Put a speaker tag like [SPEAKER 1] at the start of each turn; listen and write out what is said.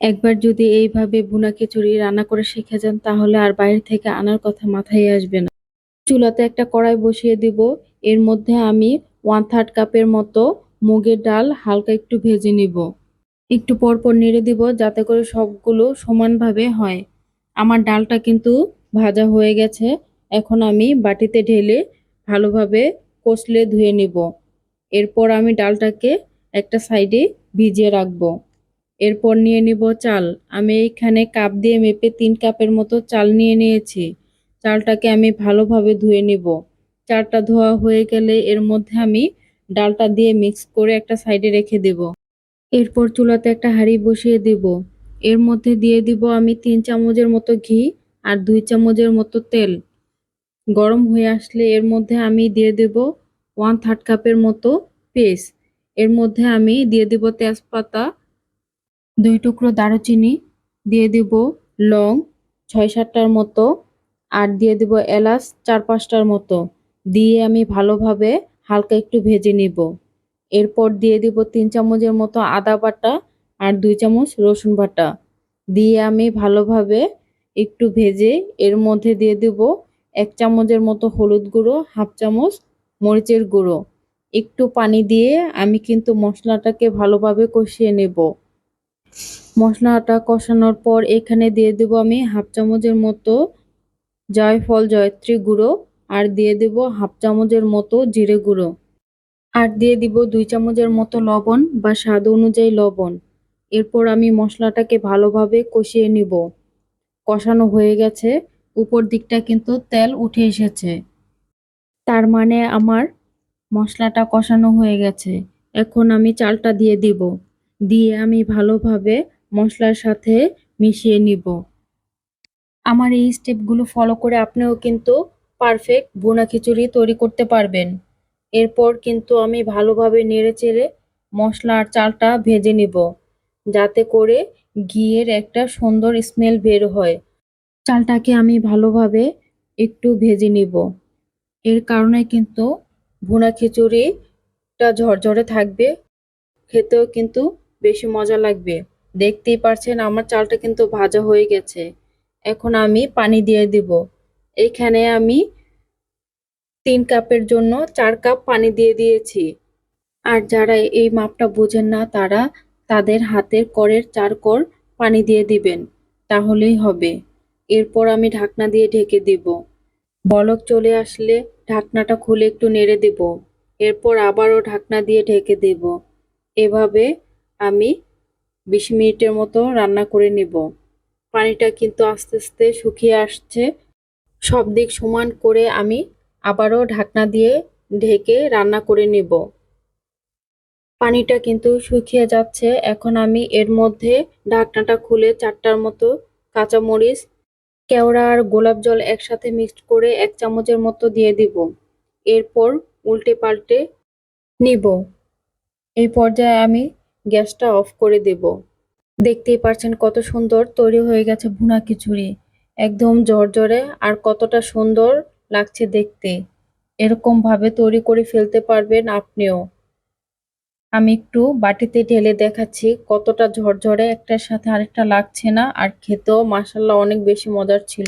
[SPEAKER 1] একবার যদি এইভাবে ভুনা খিচুড়ি রান্না করে শিখে যান তাহলে আর বাইরে থেকে আনার কথা মাথায় আসবে না। চুলাতে একটা কড়াই বসিয়ে দিব। এর মধ্যে আমি 1/3 কাপের মতো মুগের ডাল হালকা একটু ভেজে নিব। একটু পর পর নেড়ে দিব যাতে করে সবগুলো সমানভাবে হয়। আমার ডালটা কিন্তু ভাজা হয়ে গেছে। এখন আমি বাটিতে ঢেলে ভালোভাবে কষলে ধুয়ে নিব। এরপর আমি ডালটাকে একটা সাইডে ভিজিয়ে রাখবো। এরপর নিয়ে নিব চাল। আমি এইখানে কাপ দিয়ে মেপে 3 কাপের মতো চাল নিয়ে নিয়েছি। চালটাকে আমি ভালোভাবে ধুয়ে নিব। চালটা ধোয়া হয়ে গেলে এর মধ্যে আমি ডালটা দিয়ে মিক্স করে একটা সাইডে রেখে দেব। এরপর চুলাতে একটা হাঁড়ি বসিয়ে দেব। এর মধ্যে দিয়ে দিব আমি 3 চামচের মতো ঘি আর 2 চামচের মতো তেল। গরম হয়ে আসলে এর মধ্যে আমি দিয়ে দেব 1/3 কাপের মতো পেস্ট। এর মধ্যে আমি দিয়ে দেব তেজপাতা, 2 টুকরো দারুচিনি, দিয়ে দিব লং 6-7টার মতো, আর দিয়ে দিব এলাচ 4-5টার মতো। দিয়ে আমি ভালোভাবে হালকা একটু ভেজে নিব। এরপর দিয়ে দিব 3 চামচের মতো আদা বাটা আর 2 চামচ রসুন বাটা। দিয়ে আমি ভালোভাবে একটু ভেজে এর মধ্যে দিয়ে দিব 1 চামচের মতো হলুদ গুঁড়ো, 1/2 চামচ মরিচের গুঁড়ো। একটু পানি দিয়ে আমি কিন্তু মশলাটাকে ভালোভাবে কষিয়ে নেব। মশলাটা কষানোর পর এখানে দিয়ে দেব আমি 1/2 চামচের মতো জয়ফল জয়ত্রী গুঁড়ো, আর দিয়ে দেব 1/2 চামচের মতো জিরে গুঁড়ো, আর দিয়ে দিব 2 চামচের মতো লবণ বা স্বাদ অনুযায়ী লবণ। এরপর আমি মশলাটাকে ভালোভাবে কষিয়ে নিব। কষানো হয়ে গেছে, উপর দিকটা কিন্তু তেল উঠে এসেছে। তার মানে আমার মশলাটা কষানো হয়ে গেছে। এখন আমি চালটা দিয়ে দিব। দিয়ে আমি ভালোভাবে মশলার সাথে মিশিয়ে নিব। আমার এই স্টেপগুলো ফলো করে আপনিও কিন্তু পারফেক্ট ভুনা খিচুড়ি তৈরি করতে পারবেন। এরপর কিন্তু আমি ভালোভাবে নেড়েচেড়ে মশলা আর চালটা ভেজে নিব, যাতে করে ঘিয়ের একটা সুন্দর স্মেল বের হয়। চালটাকে আমি ভালোভাবে একটু ভেজে নিব। এর কারণে কিন্তু ভুনা খিচুড়িটা ঝরঝরে থাকবে, খেতেও কিন্তু বেশি মজা লাগবে। দেখতেই পারছেন আমার চালটা কিন্তু ভাজা হয়ে গেছে। এখন আমি পানি দিয়ে দিব। এইখানে আমি 3 কাপের জন্য 4 কাপ পানি দিয়ে দিয়েছি। আর যারা এই মাপটা বোঝেন না তারা তাদের হাতের করের 4 কর পানি দিয়ে দিবেন, তাহলেই হবে। এরপর আমি ঢাকনা দিয়ে ঢেকে দিব। বলক চলে আসলে ঢাকনাটা খুলে একটু নেড়ে দেব। এরপর আবারও ঢাকনা দিয়ে ঢেকে দেব। এভাবে আমি 20 মিনিটের মতো রান্না করে নেব। পানিটা কিন্তু আস্তে আস্তে শুকিয়ে আসছে। সব দিক সমান করে আমি আবারও ঢাকনা দিয়ে ঢেকে রান্না করে নেব। পানিটা কিন্তু শুকিয়ে যাচ্ছে। এখন আমি এর মধ্যে ঢাকনাটা খুলে 4টার মতো কাঁচামরিচ, কেওড়া আর গোলাপ জল একসাথে মিক্সড করে 1 চামচের মতো দিয়ে দিব। এরপর উল্টে পাল্টে নিব। এই পর্যায়ে আমি গ্যাসটা অফ করে দেব। দেখতেই পারছেন কত সুন্দর তৈরি হয়ে গেছে ভুনা খিচুড়ি। একদম ঝরঝরে আর কতটা সুন্দর লাগছে দেখতে। এরকম ভাবে তৈরি করে ফেলতে পারবেন আপনিও। আমি একটু বাটিতে ঢেলে দেখাচ্ছি কতটা ঝরঝরে, একটার সাথে আরেকটা লাগছে না, আর খেতেও মাশাআল্লাহ অনেক বেশি মজার ছিল।